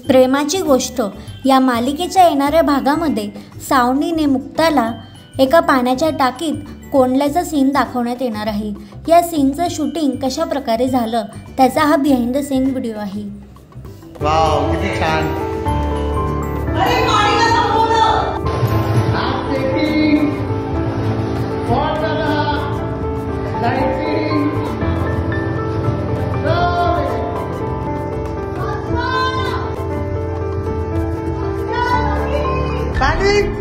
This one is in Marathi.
प्रेमाची गोष्ट या मालिकेच्या येणाऱ्या भागामध्ये सावनीने मुक्ताला एका पाण्याच्या टाकीत कोंडल्याचा सीन दाखवण्यात येणार आहे। या सीनचं शूटिंग कशा प्रकारे झालं त्याचा हा बिहाइंड द सीन व्हिडिओ आहे। वाव, किती छान। अरे गाडीला थांबवलं। आप टेकिंग फॉर लाइटिंग पानी